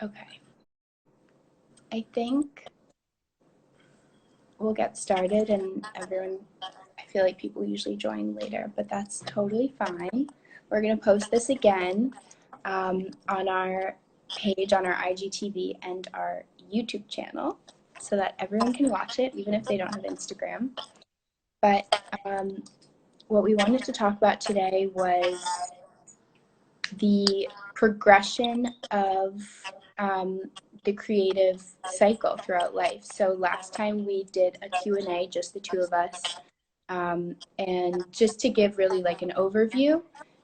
Okay. I think we'll get started, and everyone, I feel like people usually join later, but that's totally fine. We're going to post this again on our page, on our IGTV and our YouTube channel, so that everyone can watch it, even if they don't have Instagram. But what we wanted to talk about today was the progression of the creative cycle throughout life. So last time we did a Q&A, just the two of us, and just to give really like an overview.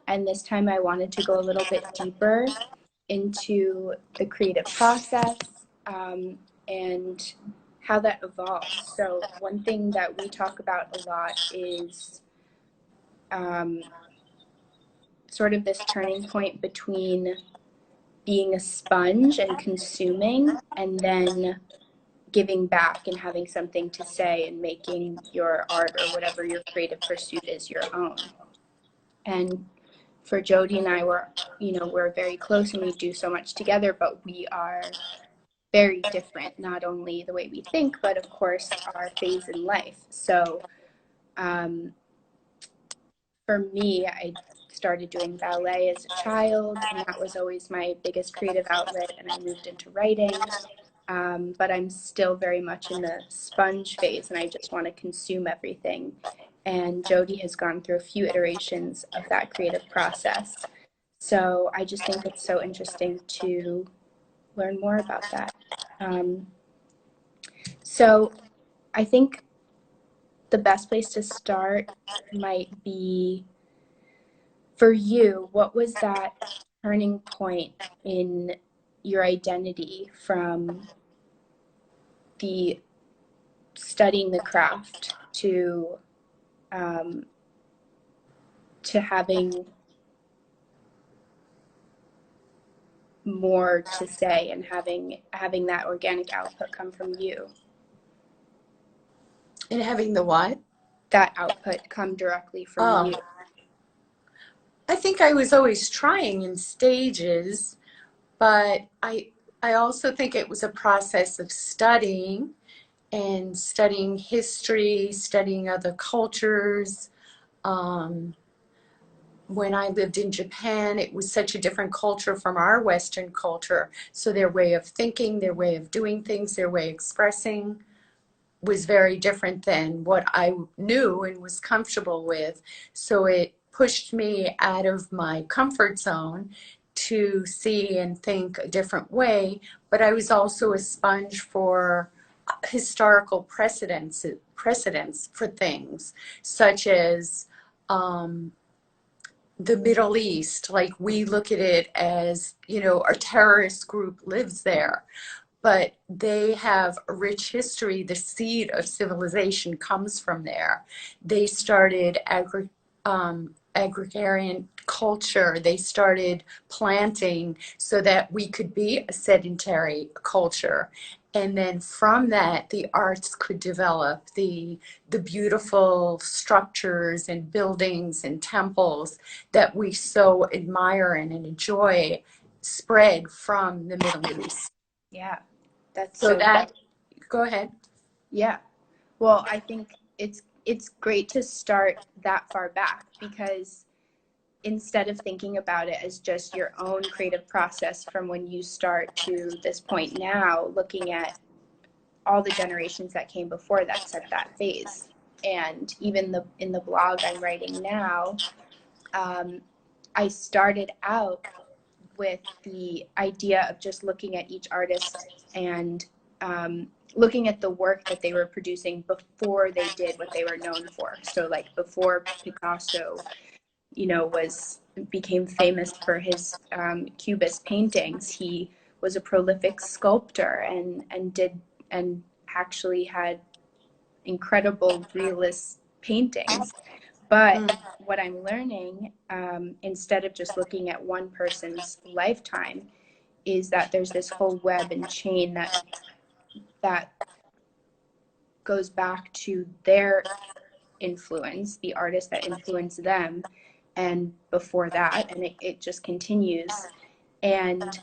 And this time I wanted to go a little bit deeper into the creative process and how that evolves. So one thing that we talk about a lot is sort of this turning point between being a sponge and consuming, and then giving back and having something to say and making your art or whatever your creative pursuit is your own. And for Jody and I, we're very close and we do so much together, but we are very different, not only the way we think, but of course our phase in life. So for me, I started doing ballet as a child, and that was always my biggest creative outlet, and I moved into writing. But I'm still very much in the sponge phase, and I just want to consume everything. And Jody has gone through a few iterations of that creative process. So I just think it's so interesting to learn more about that. So I think the best place to start might be, for you, what was that turning point in your identity from the studying the craft to having more to say and having that organic output come from you? And having the what? That output come directly from you. I think I was always trying in stages, but I also think it was a process of studying and studying history, studying other cultures. When I lived in Japan, it was such a different culture from our Western culture. So their way of thinking, their way of doing things, their way of expressing was very different than what I knew and was comfortable with. So it pushed me out of my comfort zone to see and think a different way. But I was also a sponge for historical precedents for things, such as the Middle East. Like, we look at it as, a terrorist group lives there, but they have a rich history. The seed of civilization comes from there. They started agrarian culture. They started planting so that we could be a sedentary culture. And then from that, the arts could develop, the beautiful structures and buildings and temples that we so admire and enjoy spread from the Middle East. Yeah, that's So that, go ahead. Yeah. Well, I think it's great to start that far back, because instead of thinking about it as just your own creative process from when you start to this point now, looking at all the generations that came before that set that phase. And even in the blog I'm writing now, I started out with the idea of just looking at each artist and looking at the work that they were producing before they did what they were known for. So like before Picasso, became famous for his Cubist paintings, he was a prolific sculptor and actually had incredible realist paintings. But what I'm learning, instead of just looking at one person's lifetime, is that there's this whole web and chain that goes back to their influence, the artist that influenced them, and before that, and it just continues. And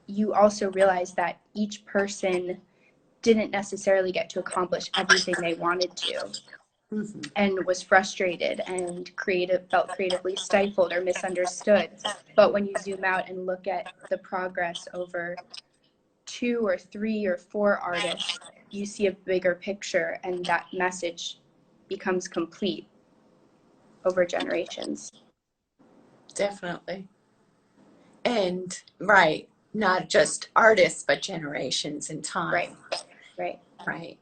you also realize that each person didn't necessarily get to accomplish everything they wanted to, and was frustrated and felt creatively stifled or misunderstood. But when you zoom out and look at the progress over 2 or 3 or 4 artists, you see a bigger picture, and that message becomes complete over generations. Definitely. And right, not just artists, but generations in time. Right. Right.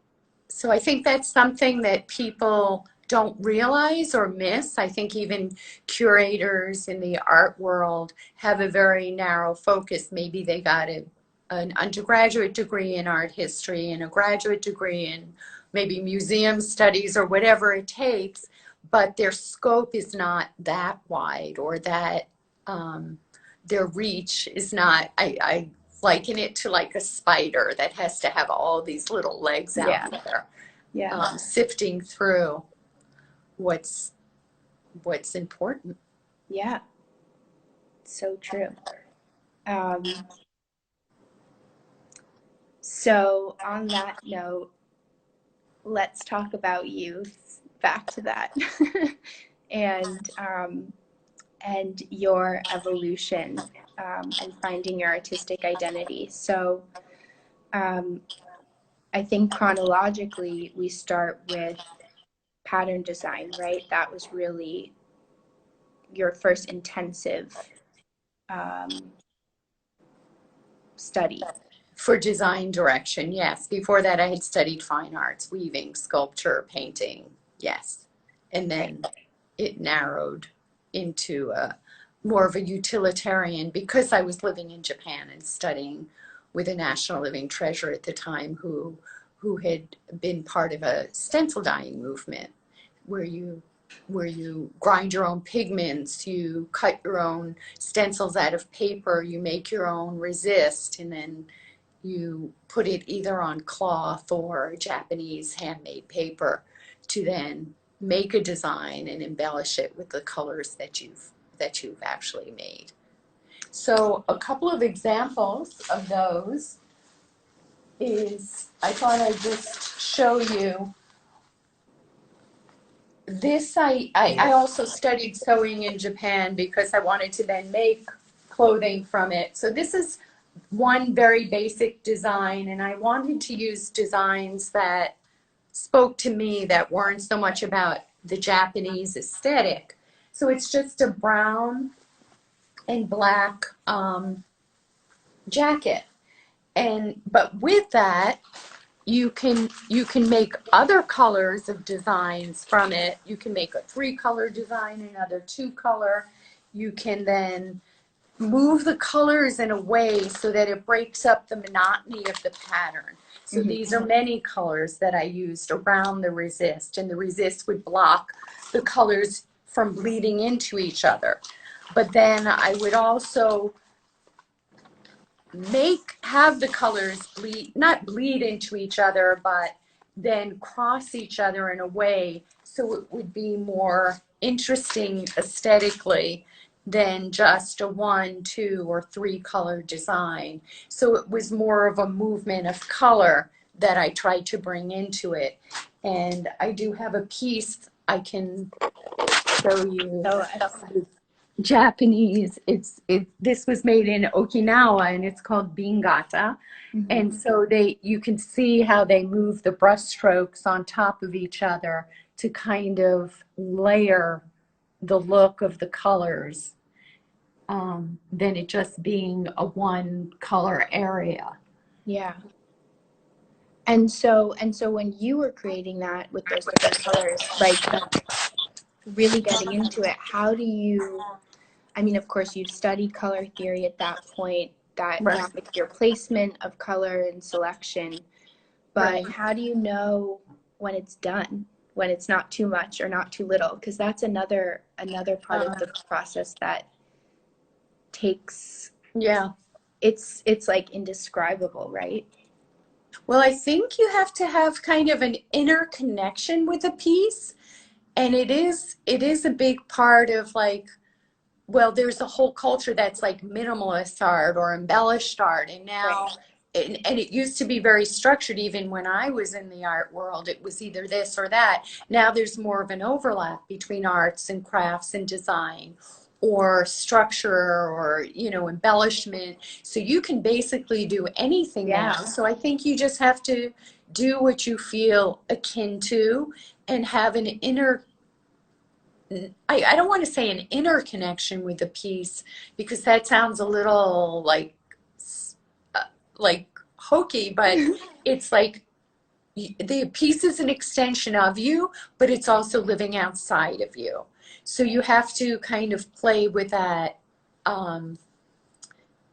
So I think that's something that people don't realize or miss. I think even curators in the art world have a very narrow focus. Maybe they got an undergraduate degree in art history and a graduate degree in maybe museum studies or whatever it takes, but their scope is not that wide, or that their reach is not, I liken it to like a spider that has to have all these little legs out there, sifting through what's important. Yeah, so true. So on that note, let's talk about youth. Back to that. and your evolution, and finding your artistic identity. So I think chronologically we start with pattern design, right? That was really your first intensive study. For design direction, yes. Before that, I had studied fine arts, weaving, sculpture, painting, yes. And then it narrowed into more of a utilitarian, because I was living in Japan and studying with a national living treasure at the time who had been part of a stencil dyeing movement where you grind your own pigments, you cut your own stencils out of paper, you make your own resist, and then you put it either on cloth or Japanese handmade paper to then make a design and embellish it with the colors that you've actually made. So a couple of examples of those is, I thought I'd just show you this. I also studied sewing in Japan because I wanted to then make clothing from it. So this is one very basic design, and I wanted to use designs that spoke to me, that weren't so much about the Japanese aesthetic. So it's just a brown and black jacket, but with that you can make other colors of designs from it. You can make a 3-color design, another 2-color. You can then move the colors in a way so that it breaks up the monotony of the pattern. So these are many colors that I used around the resist, and the resist would block the colors from bleeding into each other. But then I would also have the colors not bleed into each other, but then cross each other in a way so it would be more interesting aesthetically than just a 1, 2, or 3-color design. So it was more of a movement of color that I tried to bring into it. And I do have a piece I can show you. Japanese. This was made in Okinawa, and it's called bingata. And so you can see how they move the brush strokes on top of each other to kind of layer the look of the colors, than it just being a 1-color area. Yeah. And so when you were creating that with those different colors, like really getting into it, how do you, I mean, of course you've studied color theory at that point, that like your placement of color and selection, but how do you know when it's done, when it's not too much or not too little? Because that's another part of the process that takes, it's like indescribable, right? Well, I think you have to have kind of an inner connection with a piece, and it is a big part of like well, there's a whole culture that's like minimalist art or embellished art. And now, Right. and it used to be very structured. Even when I was in the art world, it was either this or that. Now there's more of an overlap between arts and crafts and design, or structure, or, you know, embellishment. So you can basically do anything now. So I think you just have to do what you feel akin to, and have an inner, I don't want to say an inner connection with the piece, because that sounds a little uh, like hokey, but it's like the piece is an extension of you, but it's also living outside of you. So you have to kind of play with that um,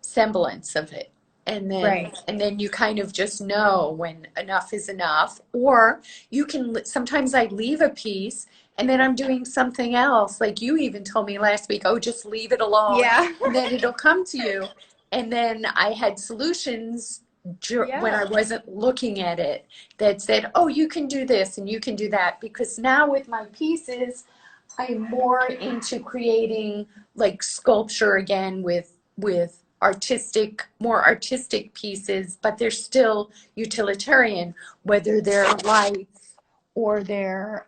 semblance of it. Right. And then you kind of just know when enough is enough. Or you can, sometimes I leave a piece and then I'm doing something else. Like you even told me last week, oh, just leave it alone. Yeah. And then it'll come to you. And then I had solutions when I wasn't looking at it, that said, oh, you can do this and you can do that. Because now with my pieces, I'm more into creating like sculpture again, with more artistic pieces, but they're still utilitarian, whether they're lights or they're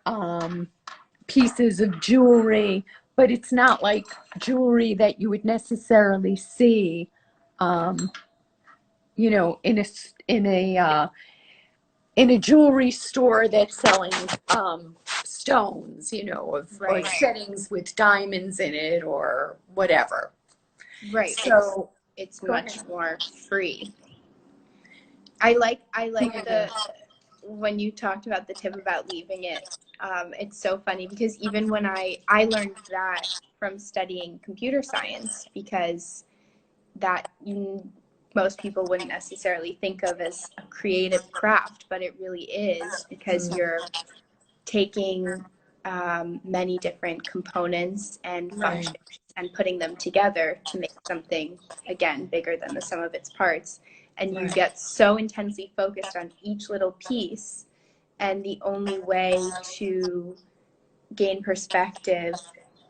pieces of jewelry, but it's not like jewelry that you would necessarily see, um, you know, in a jewelry store that's selling stones, you know, or settings with diamonds in it or whatever. Right. So it's much more free. I like the when you talked about the tip about leaving it. It's so funny because even when I learned that from studying computer science, because that most people wouldn't necessarily think of as a creative craft, but it really is, because you're taking many different components and functions and putting them together to make something, again, bigger than the sum of its parts. And you get so intensely focused on each little piece, and the only way to gain perspective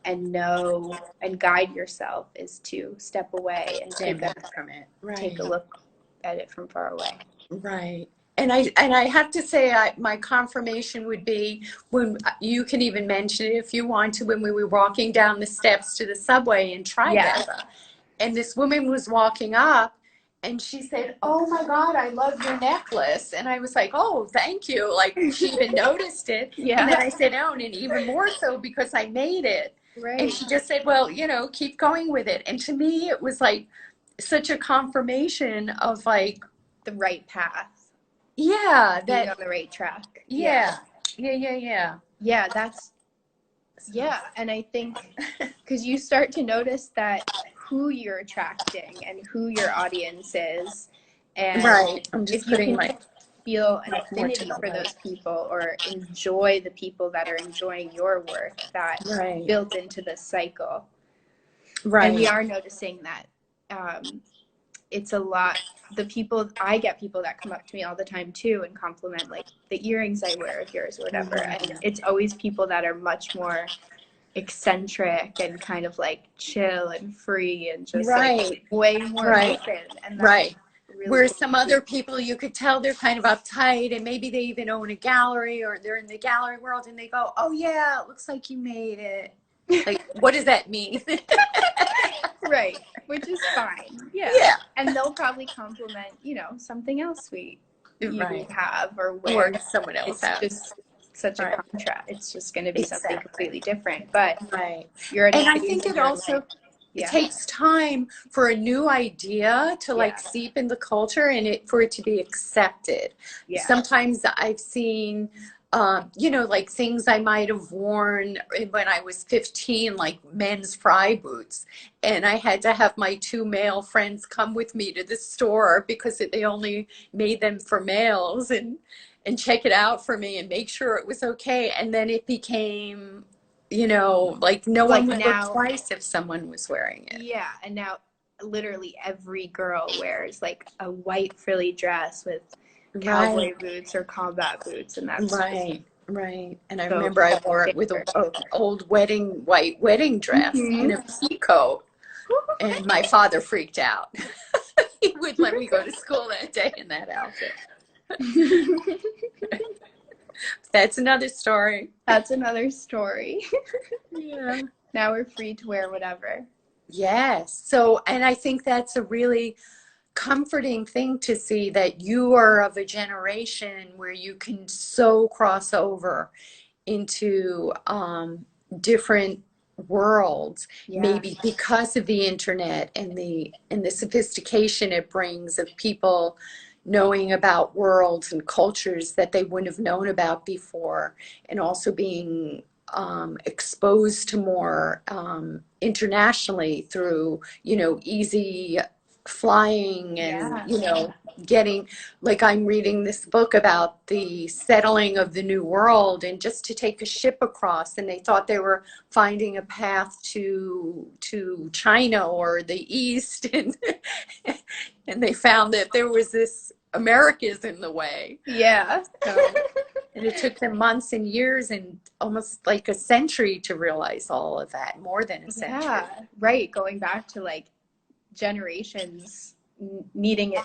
and know and guide yourself is to step away and stand back from it. take a look at it from far away. Right. And I have to say, my confirmation would be when you can even mention it if you want to, when we were walking down the steps to the subway in Tribeca, and this woman was walking up and she said, oh my God, I love your necklace. And I was like, oh, thank you. Like she even noticed it. And then I said, oh, and even more so because I made it. And she just said, well, you know, keep going with it. And to me, it was like such a confirmation of like the right path. Yeah, being on the right track. Yeah, that's and I think because you start to notice that who you're attracting and who your audience is, and I'm just if you can feel an affinity for those people or enjoy the people that are enjoying your work, that built into the cycle. And we are noticing that it's a lot. I get people that come up to me all the time too and compliment like the earrings I wear of yours or whatever. And it's always people that are much more eccentric and kind of like chill and free and just like way more open. And really whereas some other people, you could tell they're kind of uptight, and maybe they even own a gallery or they're in the gallery world, and they go, oh yeah, it looks like you made it. Like, what does that mean? Which is fine. And they'll probably compliment, you know, something else you have or someone else has. It's just such a contrast. It's just going to be something completely different. But you're and I think it also it takes time for a new idea to like seep in the culture and for it to be accepted. Sometimes I've seen you know, like things I might have worn when I was 15, like men's fry boots. And I had to have my 2 male friends come with me to the store because they only made them for males, and check it out for me and make sure it was okay. And then it became, you know, like no one would look twice if someone was wearing it. And now literally every girl wears like a white frilly dress with cowboy boots or combat boots, and that's Right. And I So remember I wore it with a old white wedding dress and a pea coat, and my father freaked out. He wouldn't let me go to school that day in that outfit. That's another story. That's another story. Yeah. Now we're free to wear whatever. Yes. So, and I think that's a really comforting thing to see, that you are of a generation where you can so cross over into different worlds, Yeah. maybe because of the internet and the sophistication it brings of people knowing about worlds and cultures that they wouldn't have known about before, and also being exposed to more internationally through, easy flying and, Yeah. getting, like, I'm reading this book about the settling of the New World, and just to take a ship across, and they thought they were finding a path to China or the East, and and they found that there was this America's in the way. Yeah. So, and it took them months and years and almost like a century to realize all of that, more than a century. Yeah. Right. Going back to like generations needing it,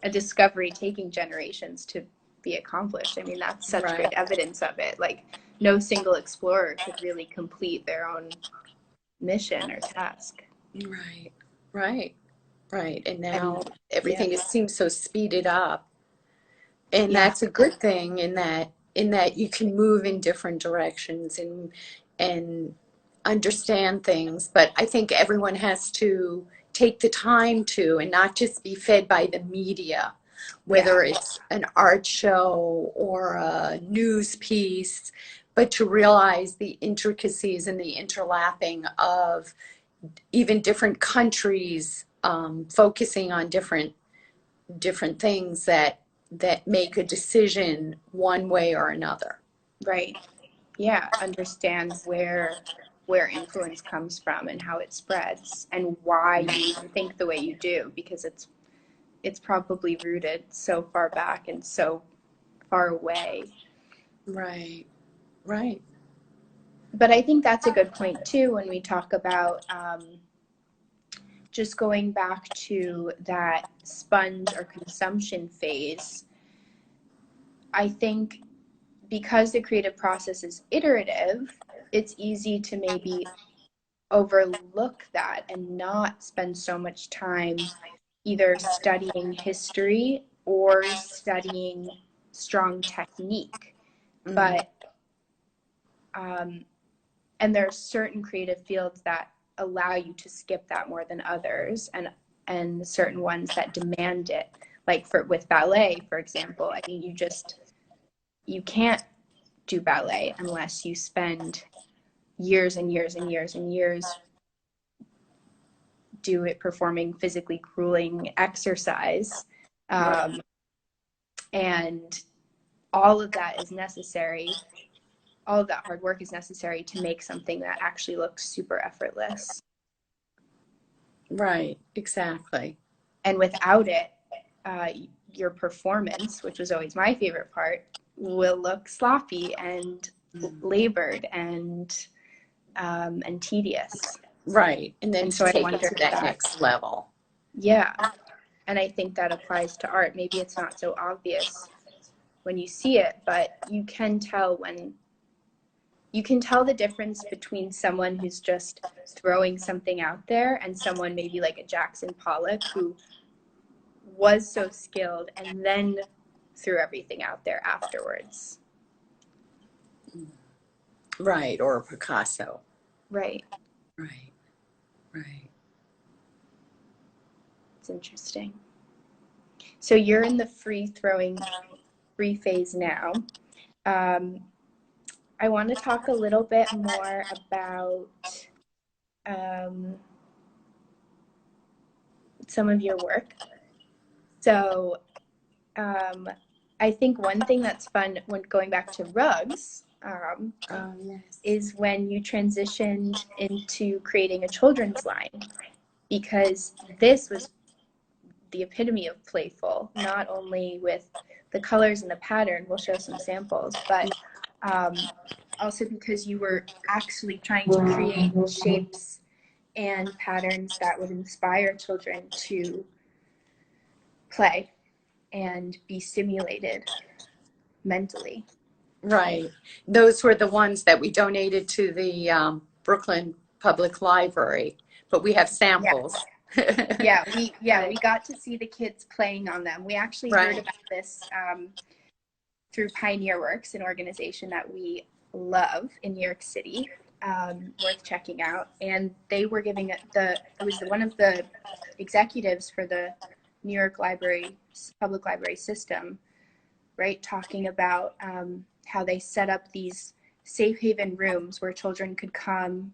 a discovery taking generations to be accomplished. I mean, that's such Right. great evidence of it. Like, no single explorer could really complete their own mission or task. Right. Right. Right. And now And everything yeah. seems so speeded up. And Yeah. that's a good thing, in that you can move in different directions and understand things. But I think everyone has to take the time to, and not just be fed by the media, whether it's an art show or a news piece, but to realize the intricacies and the interlapping of even different countries, focusing on different things that make a decision one way or another. Right. Yeah. Understand where influence comes from and how it spreads and why you even think the way you do, because it's probably rooted so far back and so far away. Right, right, But I think that's a good point too when we talk about just going back to that sponge or consumption phase. I think because the creative process is iterative, it's easy to maybe overlook that and not spend so much time either studying history or studying strong technique. But and there are certain creative fields that allow you to skip that more than others, and certain ones that demand it, like with ballet, for example. I mean, you can't do ballet unless you spend years and years and years and years performing physically grueling exercise, right, and all of that is necessary. All of that hard work is necessary to make something that actually looks super effortless. right, exactly. And without it, your performance, which was always my favorite part, will look sloppy and labored and tedious. Right, and then And to so I take it wonder to if that next level. yeah, and I think that applies to art. Maybe it's not so obvious when you see it, but you can tell the difference between someone who's just throwing something out there and someone maybe like a Jackson Pollock who was so skilled and then threw everything out there afterwards. Right, or Picasso. Right. Right, right. It's interesting. So you're in the free phase now. I want to talk a little bit more about some of your work. So I think one thing that's fun when going back to rugs Yes. is when you transitioned into creating a children's line, because this was the epitome of playful, not only with the colors and the pattern, we'll show some samples, but Also because you were actually trying to create shapes and patterns that would inspire children to play and be stimulated mentally. Right. Those were the ones that we donated to the Brooklyn Public Library, but we have samples. We got to see the kids playing on them. We actually heard about this through Pioneer Works, an organization that we love in New York City, worth checking out. And they were giving it was one of the executives for the New York Public Library system, right, talking about how they set up these safe haven rooms where children could come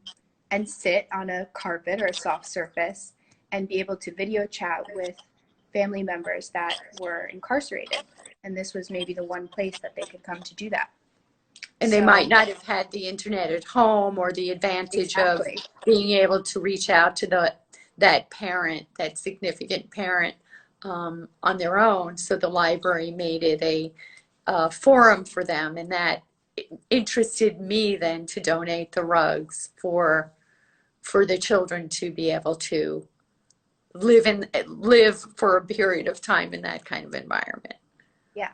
and sit on a carpet or a soft surface and be able to video chat with family members that were incarcerated. And this was maybe the one place that they could come to do that. And they might not have had the internet at home or the advantage of being able to reach out to that parent, that significant parent, on their own. So the library made it a forum for them, and that interested me then to donate the rugs for the children to be able to live for a period of time in that kind of environment. Yeah,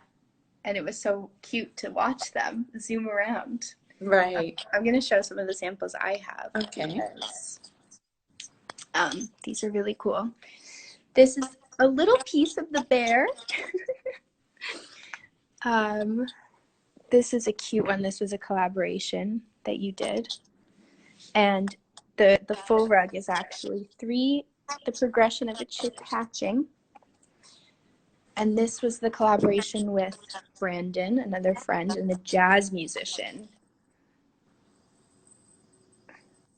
and it was so cute to watch them zoom around. Right. I'm going to show some of the samples I have. Okay. Because, these are really cool. This is a little piece of the bear. This is a cute one. This was a collaboration that you did. And the full rug is actually the progression of a chick hatching. And this was the collaboration with Brandon, another friend, and a jazz musician.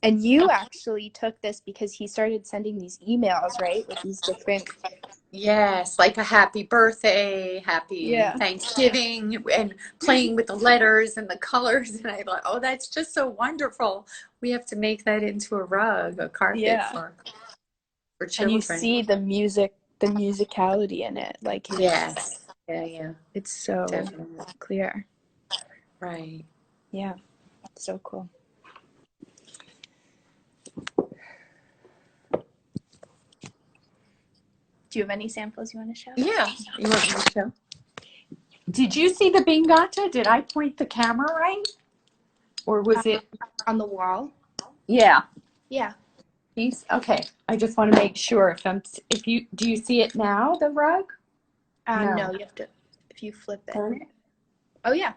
And you actually took this because he started sending these emails, right, with these different... Yes, like a happy birthday, happy Thanksgiving, and playing with the letters and the colors. And I thought, oh, that's just so wonderful. We have to make that into a rug, a carpet for children. And you see the musicality in it. Like, yes. Yeah. It's so clear. Right. Yeah, so cool. Do you have any samples you want to show? Yeah. You want me to show? Did you see the Bingata? Did I point the camera right? Or was it on the wall? Yeah. Yeah. Okay. I just want to make sure do you see it now, the rug? No, you have to, if you flip it. Turn it? Oh, yeah.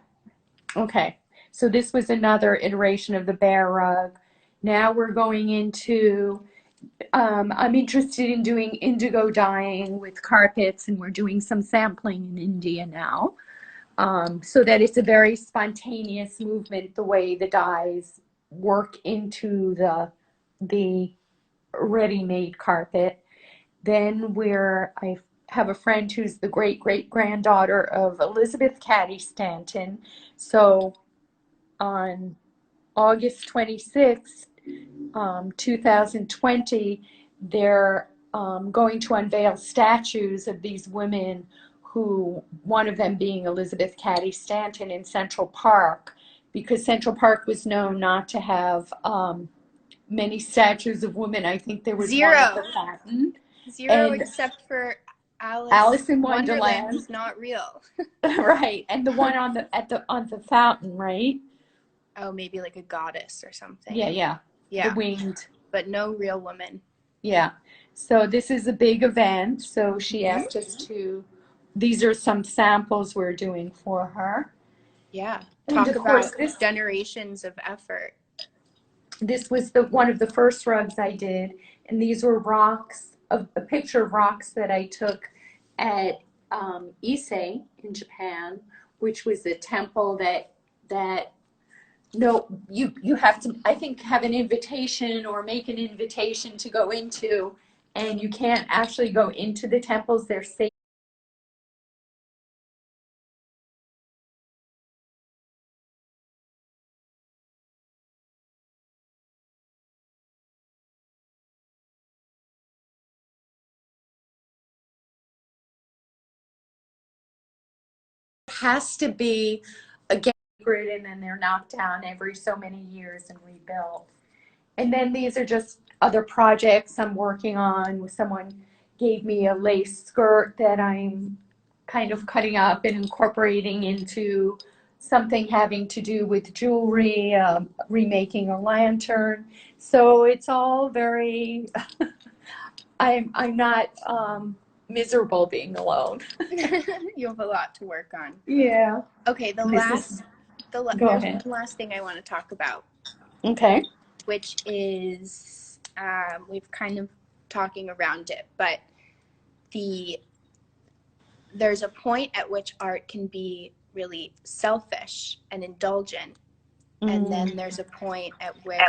Okay. So this was another iteration of the bear rug. Now we're going into I'm interested in doing indigo dyeing with carpets, and we're doing some sampling in India now, so that it's a very spontaneous movement, the way the dyes work into the ready-made carpet. Then I have a friend who's the great-great-granddaughter of Elizabeth Cady Stanton. So on August 26th, 2020, they're going to unveil statues of these women, one of them being Elizabeth Cady Stanton, in Central Park, because Central Park was known not to have many statues of women. I think there was zero. One at the fountain. Zero, except for Alice in Wonderland, who's not real. Right, and the one on the fountain, right? Oh, maybe like a goddess or something. Yeah. The winged. But no real woman. Yeah. So this is a big event. So she asked us these are some samples we're doing for her. Yeah. Talk about generations of effort. This was one of the first rugs I did. And these were rocks, a picture of rocks that I took at Ise in Japan, which was a temple that no, you have to, I think, have an invitation or make an invitation to go into, and you can't actually go into the temples. They're safe. Has to be, again, sacred, and then they're knocked down every so many years and rebuilt. And then these are just other projects I'm working on. Someone gave me a lace skirt that I'm kind of cutting up and incorporating into something having to do with jewelry, remaking a lantern. So it's all very, I'm not miserable being alone. You have a lot to work on. Yeah. Okay, Go there's ahead. one last thing I want to talk about, Okay. which is we've kind of talking around it, but there's a point at which art can be really selfish and indulgent, and then there's a point at which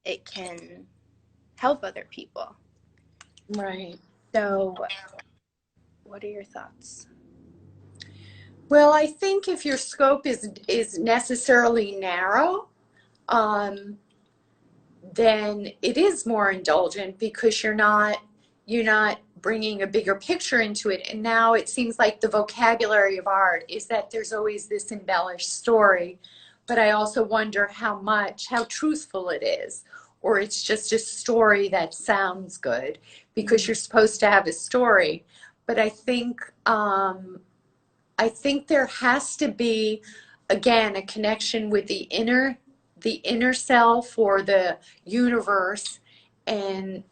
it can help other people. Right. So, what are your thoughts? Well, I think if your scope is necessarily narrow, then it is more indulgent because you're not bringing a bigger picture into it. And now it seems like the vocabulary of art is that there's always this embellished story, but I also wonder how truthful it is, or it's just a story that sounds good because you're supposed to have a story. But I think there has to be, again, a connection with the inner self or the universe, and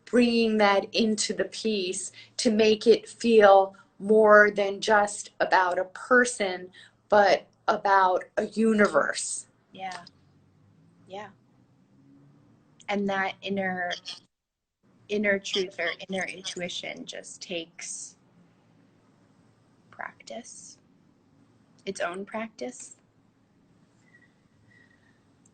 bringing that into the piece to make it feel more than just about a person, but about a universe. Yeah. And that inner truth or inner intuition just takes practice, its own practice.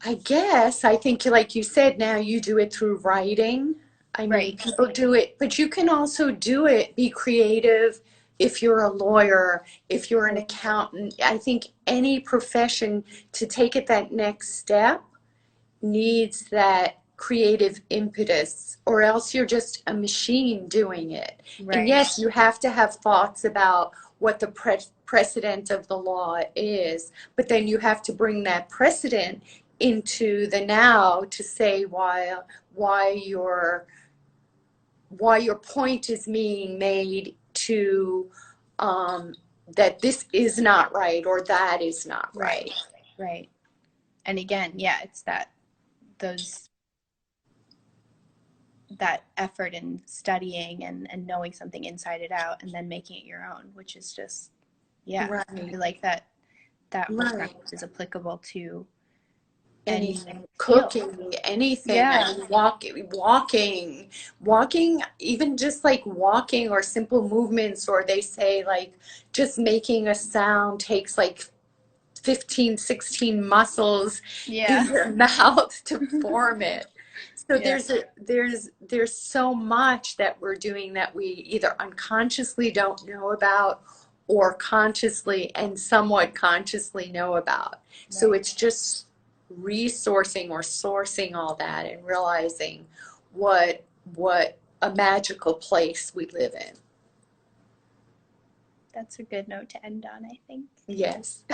I think, like you said, now you do it through writing. I mean, Right. people do it, but you can also be creative if you're a lawyer, if you're an accountant. I think any profession, to take it that next step, needs that creative impetus, or else you're just a machine doing it. Right. And yes, you have to have thoughts about what the precedent of the law is, but then you have to bring that precedent into the now to say why your point is being made to that this is not right or that is not right. Right. And again, yeah, it's that effort in studying and knowing something inside it out and then making it your own, which is just, yeah, Right. I feel like that whole Right. practice is applicable to Anything, any field. cooking, anything. Yeah. I mean, walking, even just like walking or simple movements, or they say like just making a sound takes like 15, 16 muscles in your mouth to form it. So Yeah. there's so much that we're doing that we either unconsciously don't know about, or consciously and somewhat consciously know about. So Right. it's just resourcing or sourcing all that and realizing what a magical place we live in. That's a good note to end on, I think. Yes.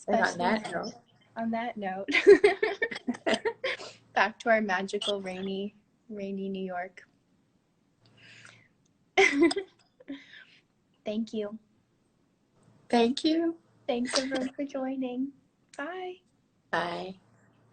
And on that note. On that note, back to our magical rainy New York. Thank you. Thank you. Thanks everyone for joining. Bye. Bye.